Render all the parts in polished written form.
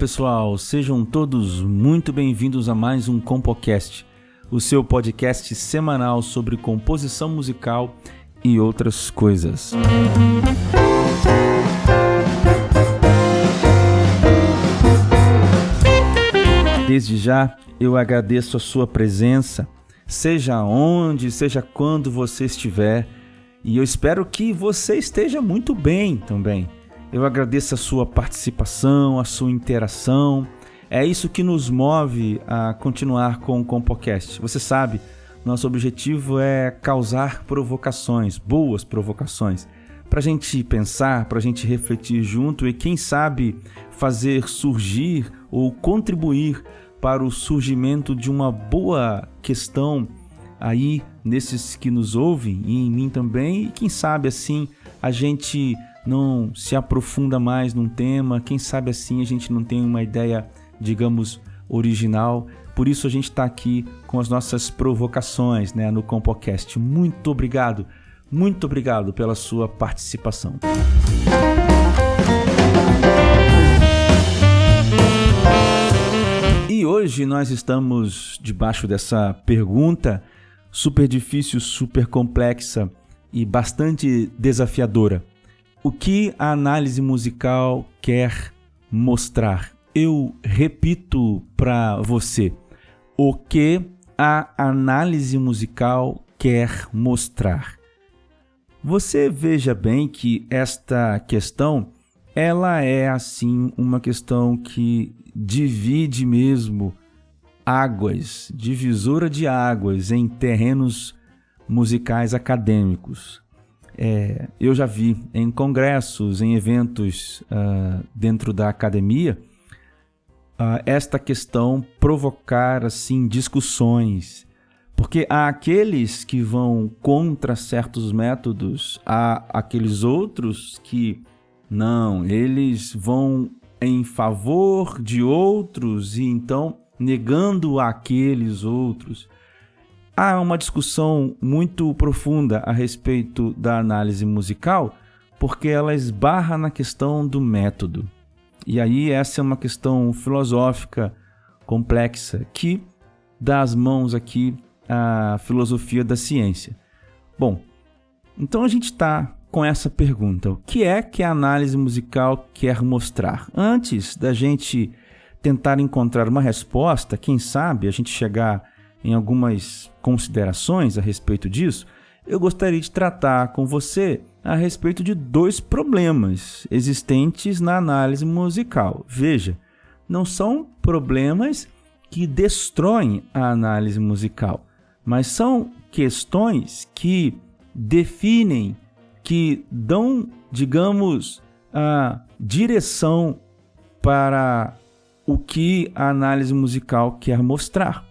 pessoal, sejam todos muito bem-vindos a mais um Compocast, o seu podcast semanal sobre composição musical e outras coisas. Desde já, eu agradeço a sua presença, seja onde, seja quando você estiver, e eu espero que você esteja muito bem também. Eu agradeço a sua participação, a sua interação. É isso que nos move a continuar com o Compocast. Você sabe, nosso objetivo é causar provocações, boas provocações, para a gente pensar, para a gente refletir junto e, quem sabe, fazer surgir ou contribuir para o surgimento de uma boa questão aí nesses que nos ouvem e em mim também. E quem sabe assim a gente não se aprofunda mais num tema, quem sabe assim a gente não tem uma ideia, digamos, original. Por isso a gente está aqui com as nossas provocações, no Compocast. Muito obrigado pela sua participação. E hoje nós estamos debaixo dessa pergunta super difícil, super complexa e bastante desafiadora. O que a análise musical quer mostrar? Eu repito para você. O que a análise musical quer mostrar? Você veja bem que esta questão, ela é assim uma questão que divide mesmo águas, divisora de águas em terrenos musicais acadêmicos. Eu já vi em congressos, em eventos dentro da academia, esta questão provocar assim discussões, porque há aqueles que vão contra certos métodos, há aqueles outros que não, eles vão em favor de outros e então negando aqueles outros. Há uma discussão muito profunda a respeito da análise musical, porque ela esbarra na questão do método. E aí essa é uma questão filosófica complexa que dá as mãos aqui à filosofia da ciência. Bom, então a gente está com essa pergunta: o que é que a análise musical quer mostrar? Antes da gente tentar encontrar uma resposta, quem sabe a gente chegar em algumas considerações a respeito disso, eu gostaria de tratar com você a respeito de dois problemas existentes na análise musical. Veja, não são problemas que destroem a análise musical, mas são questões que definem, que dão, digamos, a direção para o que a análise musical quer mostrar.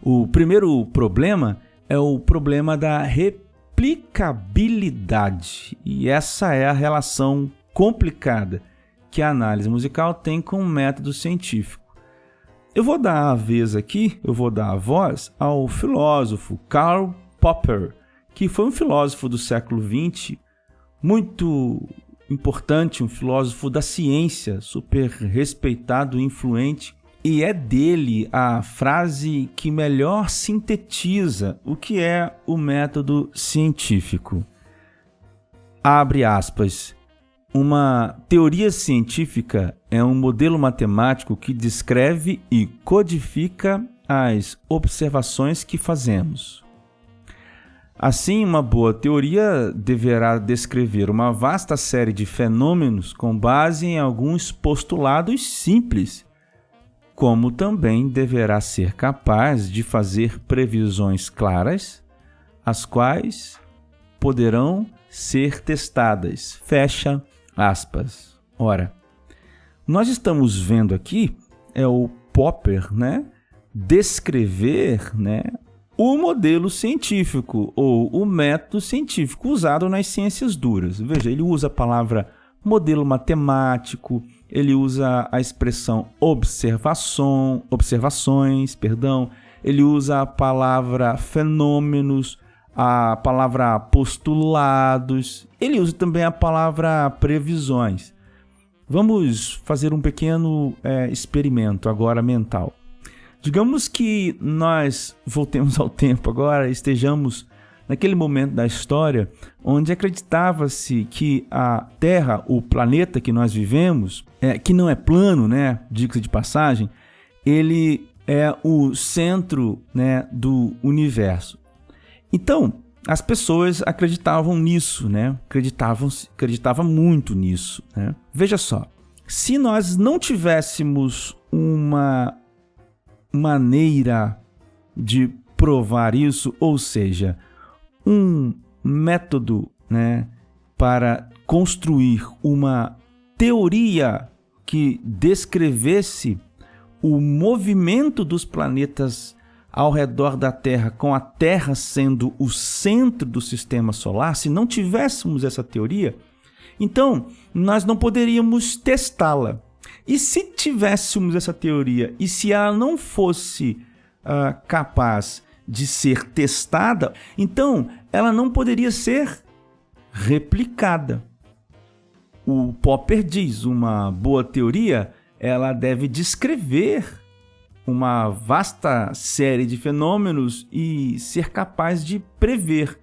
O primeiro problema é o problema da replicabilidade, e essa é a relação complicada que a análise musical tem com o método científico. Eu vou dar a voz ao filósofo Karl Popper, que foi um filósofo do século XX, muito importante, um filósofo da ciência, super respeitado e influente. E é dele a frase que melhor sintetiza o que é o método científico. Abre aspas. Uma teoria científica é um modelo matemático que descreve e codifica as observações que fazemos. Assim, uma boa teoria deverá descrever uma vasta série de fenômenos com base em alguns postulados simples, como também deverá ser capaz de fazer previsões claras, as quais poderão ser testadas. Fecha aspas. Ora, nós estamos vendo aqui o Popper, descrever, o modelo científico ou o método científico usado nas ciências duras. Veja, ele usa a palavra modelo matemático, ele usa a expressão observações, ele usa a palavra fenômenos, a palavra postulados, ele usa também a palavra previsões. Vamos fazer um pequeno experimento agora mental. Digamos que nós voltemos ao tempo agora, estejamos naquele momento da história onde acreditava-se que a Terra, o planeta que nós vivemos, que não é plano, né, diga-se de passagem, ele é o centro, né, do universo. Então, as pessoas acreditavam nisso, né? Acreditavam muito nisso, né? Veja só, se nós não tivéssemos uma maneira de provar isso, ou seja, um método, né, para construir uma teoria que descrevesse o movimento dos planetas ao redor da Terra, com a Terra sendo o centro do sistema solar, se não tivéssemos essa teoria, então nós não poderíamos testá-la. E se tivéssemos essa teoria e se ela não fosse capaz de ser testada, então ela não poderia ser replicada. O Popper diz, uma boa teoria, ela deve descrever uma vasta série de fenômenos e ser capaz de prever.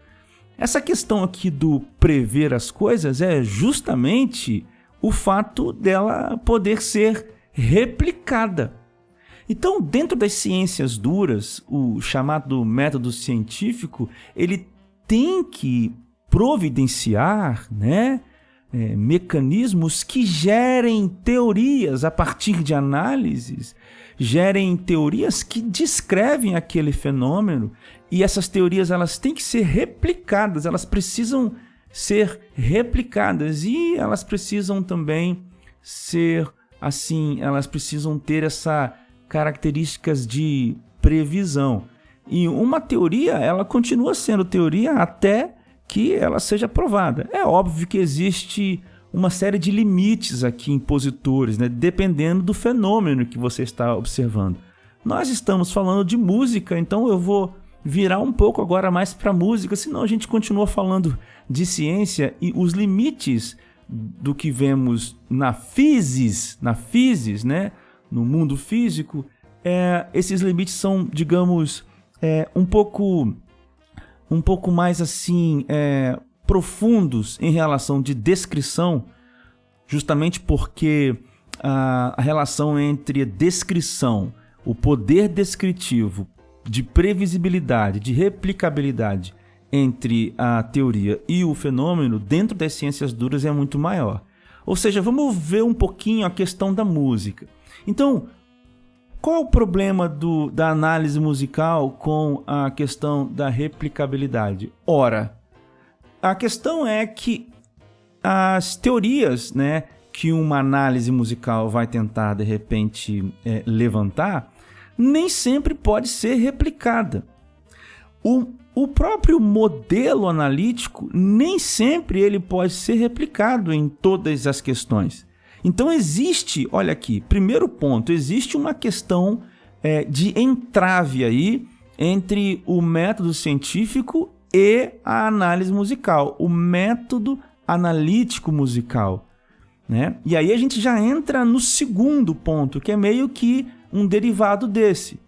Essa questão aqui do prever as coisas é justamente o fato dela poder ser replicada. Então, dentro das ciências duras, o chamado método científico, ele tem que providenciar, né, mecanismos que gerem teorias a partir de análises, gerem teorias que descrevem aquele fenômeno, e essas teorias elas têm que ser replicadas, elas precisam ser replicadas e elas precisam também ser assim, elas precisam ter essa características de previsão. E uma teoria, ela continua sendo teoria até que ela seja provada. É óbvio que existe uma série de limites aqui impositores, né, dependendo do fenômeno que você está observando. Nós estamos falando de música, então eu vou virar um pouco agora mais para música, senão a gente continua falando de ciência e os limites do que vemos na physis, né, no mundo físico, esses limites são, digamos, um pouco mais assim, profundos em relação de descrição, justamente porque a relação entre descrição, o poder descritivo, de previsibilidade, de replicabilidade entre a teoria e o fenômeno dentro das ciências duras é muito maior. Ou seja, vamos ver um pouquinho a questão da música. Então, qual é o problema da análise musical com a questão da replicabilidade? Ora, a questão é que as teorias, né, que uma análise musical vai tentar, de repente, levantar, nem sempre pode ser replicada. O próprio modelo analítico, nem sempre ele pode ser replicado em todas as questões. Então existe, olha aqui, primeiro ponto, existe uma questão de entrave aí entre o método científico e a análise musical, o método analítico musical, né? E aí a gente já entra no segundo ponto, que é meio que um derivado desse,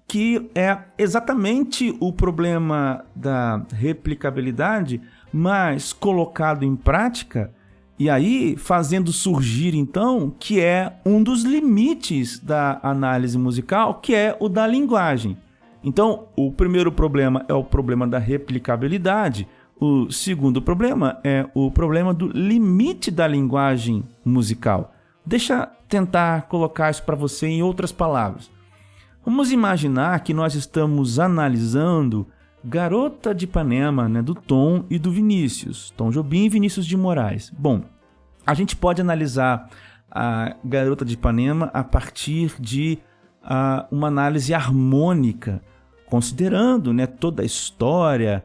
que é exatamente o problema da replicabilidade, mas colocado em prática, e aí fazendo surgir então, que é um dos limites da análise musical, que é o da linguagem. Então, o primeiro problema é o problema da replicabilidade, o segundo problema é o problema do limite da linguagem musical. Deixa eu tentar colocar isso para você em outras palavras. Vamos imaginar que nós estamos analisando Garota de Ipanema, né, do Tom e do Vinícius, Tom Jobim e Vinícius de Moraes. Bom, a gente pode analisar a Garota de Ipanema a partir de uma análise harmônica, considerando, né, toda a história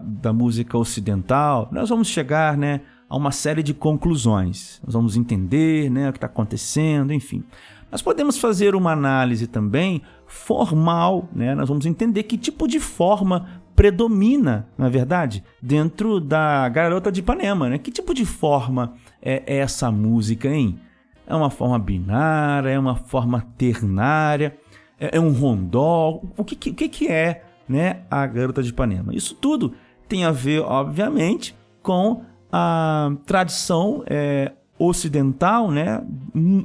da música ocidental. Nós vamos chegar, né, a uma série de conclusões. Nós vamos entender, né, o que está acontecendo, enfim. Nós podemos fazer uma análise também formal, né? Nós vamos entender que tipo de forma predomina, na verdade, dentro da Garota de Ipanema, né? Que tipo de forma é essa música, hein? É uma forma binária, é uma forma ternária, é um rondó? O que é, né, a Garota de Ipanema? Isso tudo tem a ver, obviamente, com a tradição ocidental, né,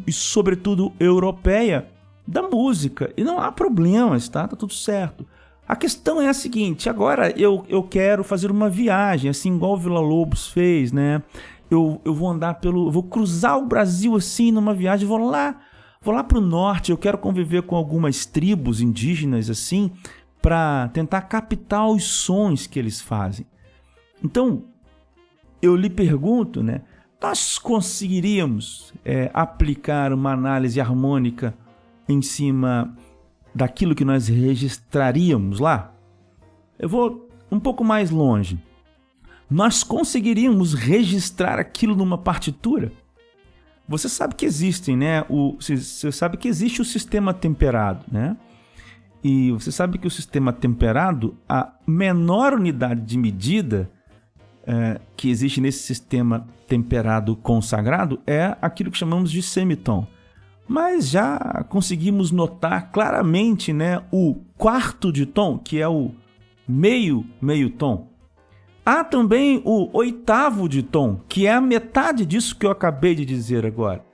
e sobretudo europeia, da música. E não há problemas, tá? Tá tudo certo. A questão é a seguinte: agora eu quero fazer uma viagem, assim, igual o Villa-Lobos fez, né? Eu vou cruzar o Brasil assim numa viagem, vou lá pro norte, eu quero conviver com algumas tribos indígenas assim, para tentar captar os sons que eles fazem. Então, eu lhe pergunto, né? Nós conseguiríamos aplicar uma análise harmônica em cima daquilo que nós registraríamos lá? Eu vou um pouco mais longe. Nós conseguiríamos registrar aquilo numa partitura? Você sabe que existem, né? Você sabe que existe o sistema temperado, né? E você sabe que o sistema temperado, a menor unidade de medida que existe nesse sistema temperado consagrado é aquilo que chamamos de semitom. Mas já conseguimos notar claramente, né, o quarto de tom, que é o meio tom. Há também o oitavo de tom, que é a metade disso que eu acabei de dizer agora.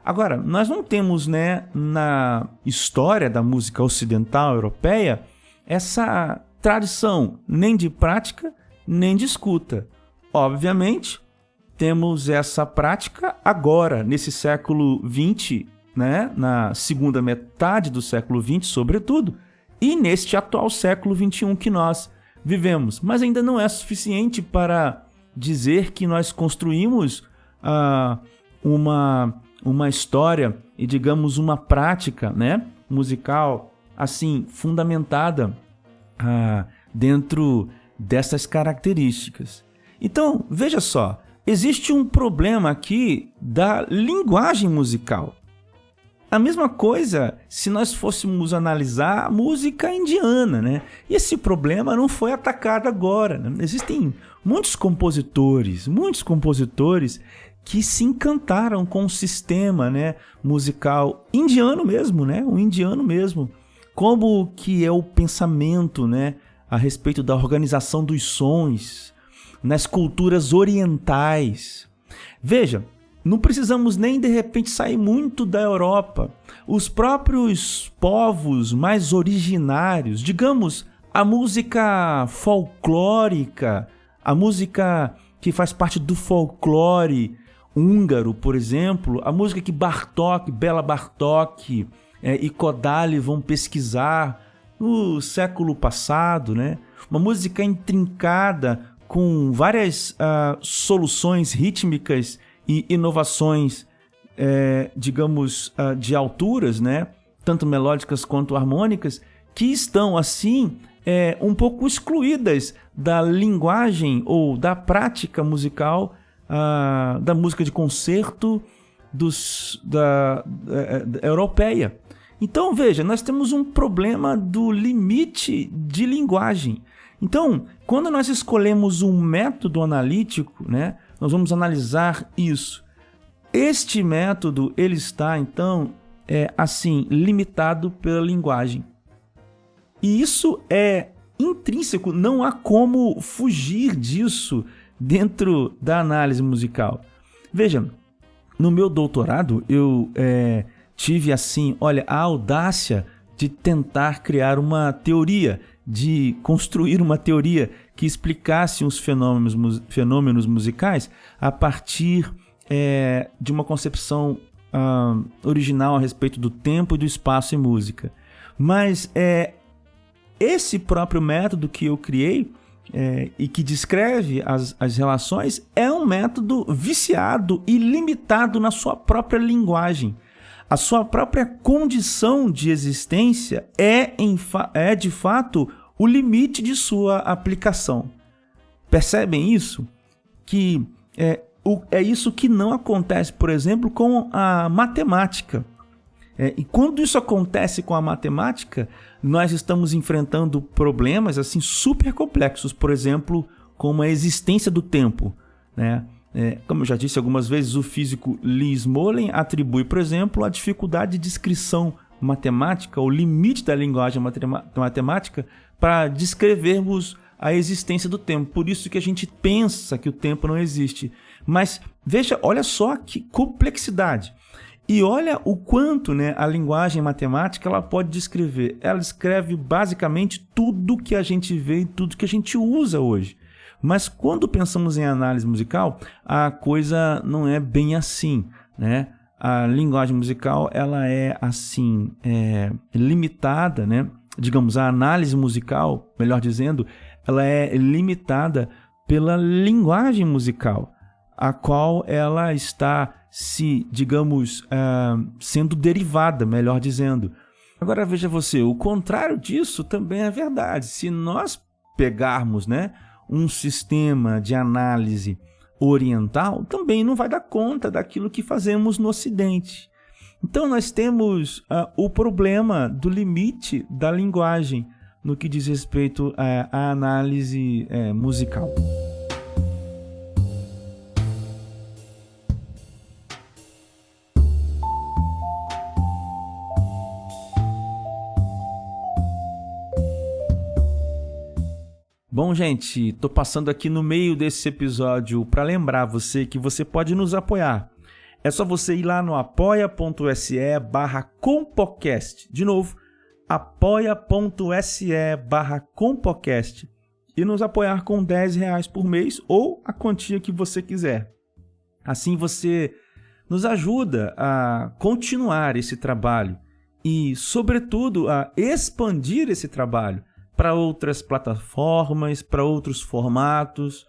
Agora, nós não temos, né, na história da música ocidental europeia essa tradição nem de prática nem de escuta. Obviamente, temos essa prática agora, nesse século XX, né, na segunda metade do século XX, sobretudo, e neste atual século XXI que nós vivemos. Mas ainda não é suficiente para dizer que nós construímos uma história e, digamos, uma prática, né, musical assim, fundamentada dentro dessas características. Então, veja só, existe um problema aqui da linguagem musical. A mesma coisa se nós fôssemos analisar a música indiana, né? E esse problema não foi atacado agora, né? Existem muitos compositores que se encantaram com o sistema, né, musical indiano mesmo, né? O indiano mesmo. Como que é o pensamento, né, a respeito da organização dos sons nas culturas orientais. Veja, não precisamos nem de repente sair muito da Europa. Os próprios povos mais originários, digamos, a música folclórica, a música que faz parte do folclore húngaro, por exemplo, a música que Bartók, Béla Bartók e Kodály vão pesquisar no século passado, né? Uma música intrincada com várias soluções rítmicas e inovações, digamos, de alturas, né? Tanto melódicas quanto harmônicas, que estão, assim, um pouco excluídas da linguagem ou da prática musical da música de concerto da europeia. Então, veja, nós temos um problema do limite de linguagem. Então, quando nós escolhemos um método analítico, né, nós vamos analisar isso. Este método, ele está, então, assim, limitado pela linguagem. E isso é intrínseco, não há como fugir disso dentro da análise musical. Veja, no meu doutorado, eu tive, assim, olha, a audácia de tentar criar uma teoria, de construir uma teoria que explicasse os fenômenos musicais a partir de uma concepção original a respeito do tempo e do espaço em música. Mas esse próprio método que eu criei e que descreve as relações é um método viciado e limitado na sua própria linguagem. A sua própria condição de existência é de fato o limite de sua aplicação. Percebem isso? Que é isso que não acontece, por exemplo, com a matemática. E quando isso acontece com a matemática, nós estamos enfrentando problemas assim super complexos, por exemplo, como a existência do tempo, né? Como eu já disse algumas vezes, o físico Lee Smolin atribui, por exemplo, a dificuldade de descrição matemática, o limite da linguagem matemática para descrevermos a existência do tempo. Por isso que a gente pensa que o tempo não existe. Mas veja, olha só que complexidade. E olha o quanto, né, a linguagem matemática ela pode descrever. Ela descreve basicamente tudo que a gente vê e tudo que a gente usa hoje. Mas quando pensamos em análise musical, a coisa não é bem assim, né? A linguagem musical ela é assim, limitada, né? Digamos, a análise musical, melhor dizendo, ela é limitada pela linguagem musical, a qual ela está sendo derivada, melhor dizendo. Agora veja você, o contrário disso também é verdade. Se nós pegarmos, né, um sistema de análise oriental, também não vai dar conta daquilo que fazemos no Ocidente. Então nós temos o problema do limite da linguagem no que diz respeito à análise musical. Bom, gente, estou passando aqui no meio desse episódio para lembrar você que você pode nos apoiar. É só você ir lá no apoia.se/compocast. De novo, apoia.se/compocast e nos apoiar com R$10 por mês ou a quantia que você quiser. Assim você nos ajuda a continuar esse trabalho e, sobretudo, a expandir esse trabalho para outras plataformas, para outros formatos.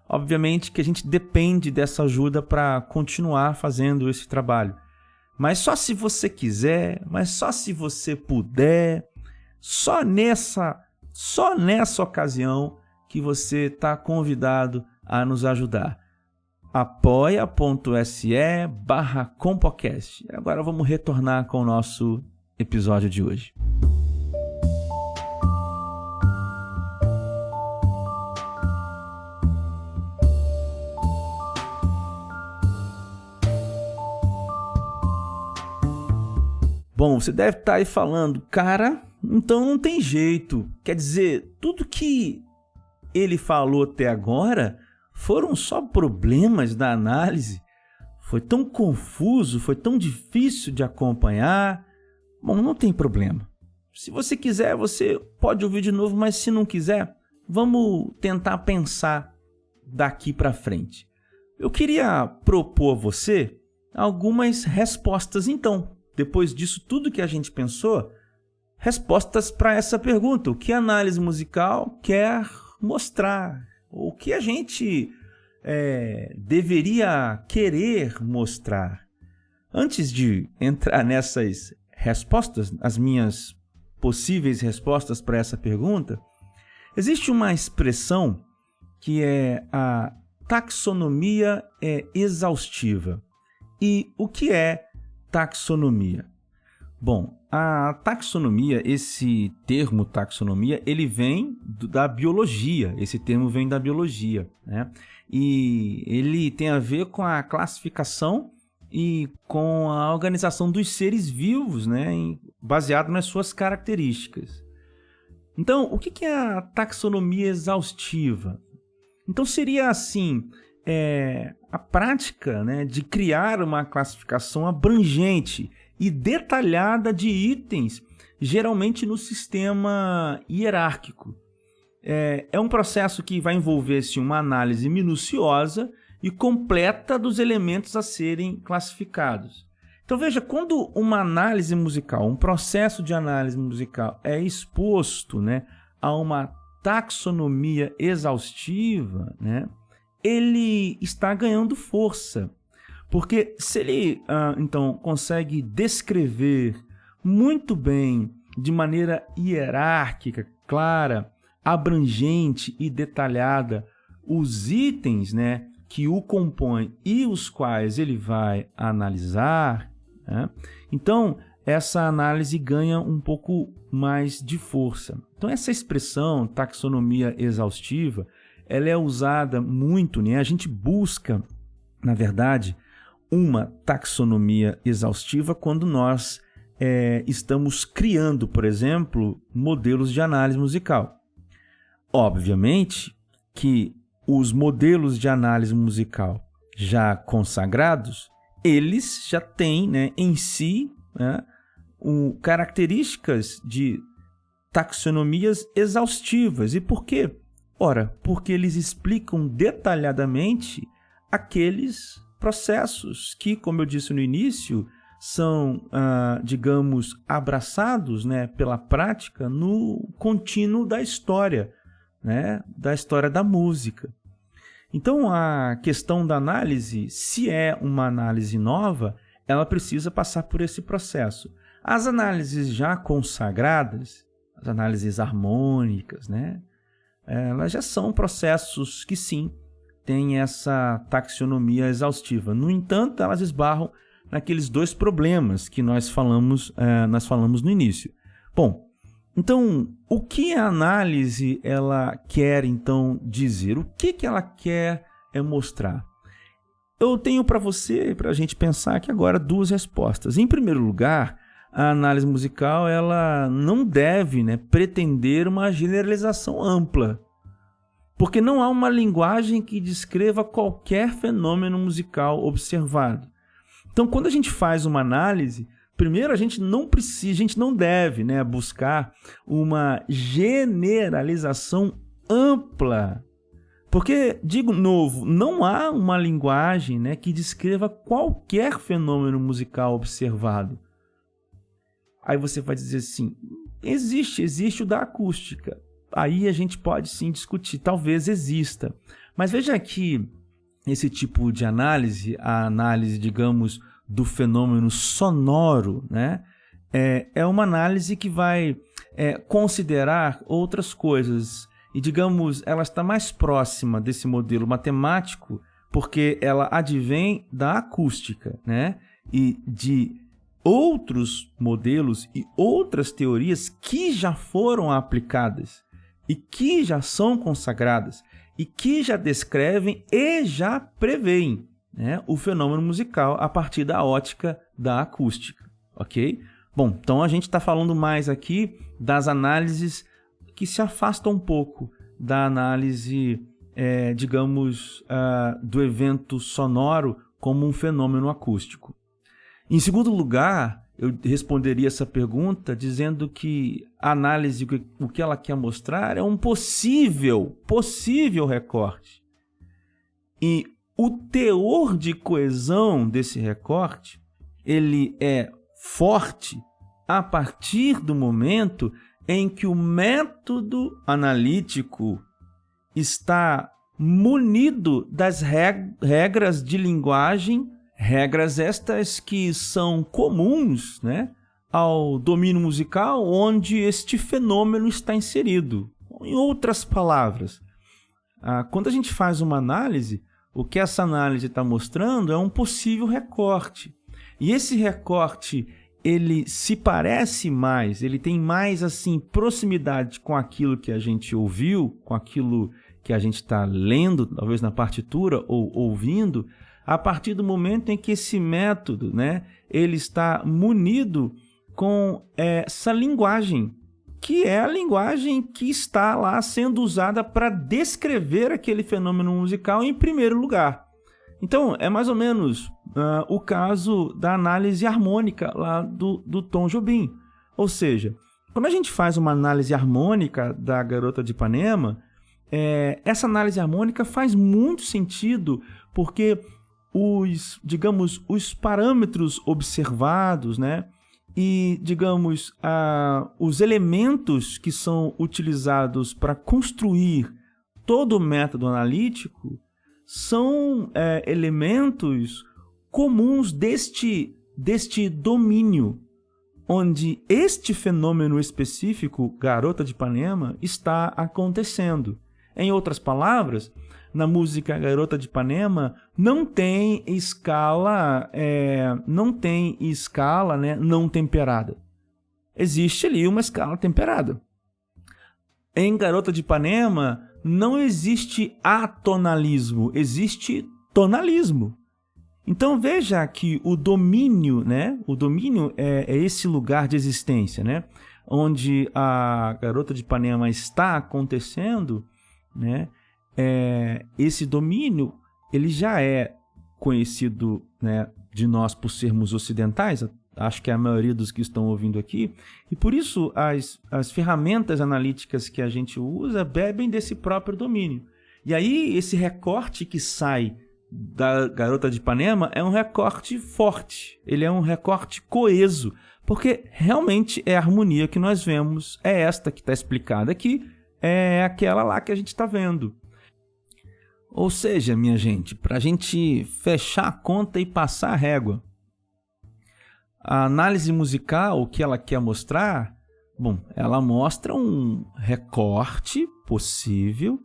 Obviamente que a gente depende dessa ajuda para continuar fazendo esse trabalho. Mas só se você quiser, mas só se você puder, só nessa ocasião que você está convidado a nos ajudar. apoia.se/compocast. Agora vamos retornar com o nosso episódio de hoje. Bom, você deve estar aí falando, cara, então não tem jeito. Quer dizer, tudo que ele falou até agora foram só problemas da análise. Foi tão confuso, foi tão difícil de acompanhar. Bom, não tem problema. Se você quiser, você pode ouvir de novo, mas se não quiser, vamos tentar pensar daqui para frente. Eu queria propor a você algumas respostas, então. Depois disso tudo que a gente pensou, respostas para essa pergunta. O que a análise musical quer mostrar? O que a gente deveria querer mostrar? Antes de entrar nessas respostas, as minhas possíveis respostas para essa pergunta, existe uma expressão que é a taxonomia exaustiva. E o que é taxonomia? Bom, a taxonomia, esse termo taxonomia, ele vem da biologia. Esse termo vem da biologia, né? E ele tem a ver com a classificação e com a organização dos seres vivos, né? Baseado nas suas características. Então, o que é a taxonomia exaustiva? Então, seria assim, a prática, né, de criar uma classificação abrangente e detalhada de itens, geralmente no sistema hierárquico. É um processo que vai envolver uma análise minuciosa e completa dos elementos a serem classificados. Então veja, quando uma análise musical, um processo de análise musical é exposto, né, a uma taxonomia exaustiva, né, ele está ganhando força. Porque se ele, então, consegue descrever muito bem, de maneira hierárquica, clara, abrangente e detalhada, os itens, né, que o compõem e os quais ele vai analisar, né? Então, essa análise ganha um pouco mais de força. Então, essa expressão, taxonomia exaustiva, ela é usada muito, né? A gente busca, na verdade, uma taxonomia exaustiva quando nós estamos criando, por exemplo, modelos de análise musical. Obviamente que os modelos de análise musical já consagrados, eles já têm, né, em si, né, características de taxonomias exaustivas. E por quê? Ora, porque eles explicam detalhadamente aqueles processos que, como eu disse no início, são, digamos, abraçados, né, pela prática no contínuo da história, né, da história da música. Então, a questão da análise, se é uma análise nova, ela precisa passar por esse processo. As análises já consagradas, as análises harmônicas, né, elas já são processos que, sim, têm essa taxonomia exaustiva. No entanto, elas esbarram naqueles dois problemas que nós falamos no início. Bom, então, o que a análise ela quer então dizer? O que ela quer mostrar? Eu tenho para você, para a gente pensar aqui agora, duas respostas. Em primeiro lugar, a análise musical ela não deve, né, pretender uma generalização ampla, porque não há uma linguagem que descreva qualquer fenômeno musical observado. Então, quando a gente faz uma análise, primeiro, a gente não deve, né, buscar uma generalização ampla. Porque, digo novo, não há uma linguagem, né, que descreva qualquer fenômeno musical observado. Aí você vai dizer assim, existe o da acústica. Aí a gente pode sim discutir, talvez exista. Mas veja que esse tipo de análise, a análise, digamos, do fenômeno sonoro, né, é uma análise que vai considerar outras coisas. E, digamos, ela está mais próxima desse modelo matemático porque ela advém da acústica, né, e de outros modelos e outras teorias que já foram aplicadas e que já são consagradas e que já descrevem e já preveem, né, o fenômeno musical a partir da ótica da acústica, ok? Bom, então a gente está falando mais aqui das análises que se afastam um pouco da análise, digamos, do evento sonoro como um fenômeno acústico. Em segundo lugar, eu responderia essa pergunta dizendo que a análise, o que ela quer mostrar é um possível recorte. E o teor de coesão desse recorte, ele é forte a partir do momento em que o método analítico está munido das regras de linguagem, regras estas que são comuns, né, ao domínio musical onde este fenômeno está inserido. Em outras palavras, quando a gente faz uma análise, o que essa análise está mostrando é um possível recorte. E esse recorte, ele se parece mais, ele tem mais assim proximidade com aquilo que a gente ouviu, com aquilo que a gente está lendo, talvez na partitura ou ouvindo, a partir do momento em que esse método, né, ele está munido com essa linguagem, que é a linguagem que está lá sendo usada para descrever aquele fenômeno musical em primeiro lugar. Então, é mais ou menos o caso da análise harmônica lá do Tom Jobim. Ou seja, quando a gente faz uma análise harmônica da Garota de Ipanema, essa análise harmônica faz muito sentido, porque os parâmetros observados, né, e, digamos, os elementos que são utilizados para construir todo o método analítico são elementos comuns deste domínio, onde este fenômeno específico, Garota de Ipanema, está acontecendo. Em outras palavras, na música Garota de Ipanema não tem escala, né, não temperada. Existe ali uma escala temperada. Em Garota de Ipanema não existe atonalismo, existe tonalismo. Então veja que o domínio, né? O domínio é esse lugar de existência, né? Onde a Garota de Ipanema está acontecendo, né? Esse domínio ele já é conhecido, né, de nós por sermos ocidentais. Acho que é a maioria dos que estão ouvindo aqui. E por isso as ferramentas analíticas que a gente usa bebem desse próprio domínio. E aí esse recorte que sai da Garota de Ipanema é um recorte forte, ele é um recorte coeso, porque realmente é a harmonia que nós vemos, é esta que está explicada aqui, é aquela lá que a gente está vendo. Ou seja, minha gente, para a gente fechar a conta e passar a régua, a análise musical, o que ela quer mostrar? Bom, ela mostra um recorte possível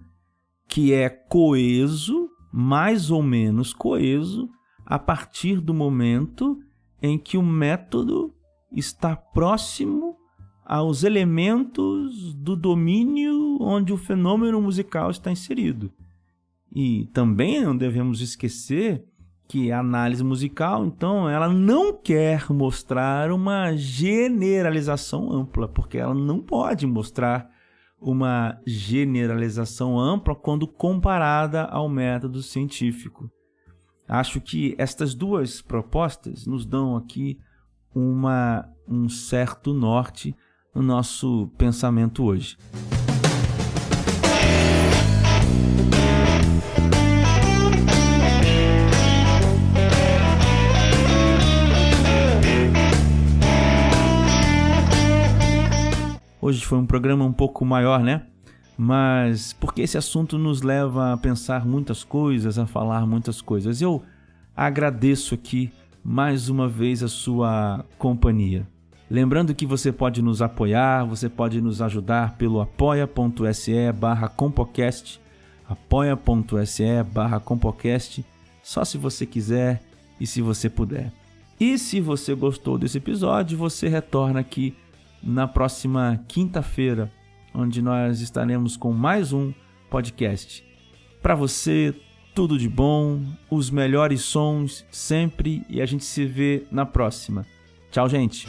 que é coeso, mais ou menos coeso, a partir do momento em que o método está próximo aos elementos do domínio onde o fenômeno musical está inserido. E também não devemos esquecer que a análise musical, então, ela não quer mostrar uma generalização ampla, porque ela não pode mostrar uma generalização ampla quando comparada ao método científico. Acho que estas duas propostas nos dão aqui um certo norte no nosso pensamento hoje. Hoje foi um programa um pouco maior, né? Mas porque esse assunto nos leva a pensar muitas coisas, a falar muitas coisas. Eu agradeço aqui mais uma vez a sua companhia. Lembrando que você pode nos apoiar, você pode nos ajudar pelo apoia.se/compocast, apoia.se/compocast, só se você quiser e se você puder. E se você gostou desse episódio, você retorna aqui na próxima quinta-feira, onde nós estaremos com mais um podcast. Para você, tudo de bom, os melhores sons sempre, e a gente se vê na próxima. Tchau, gente!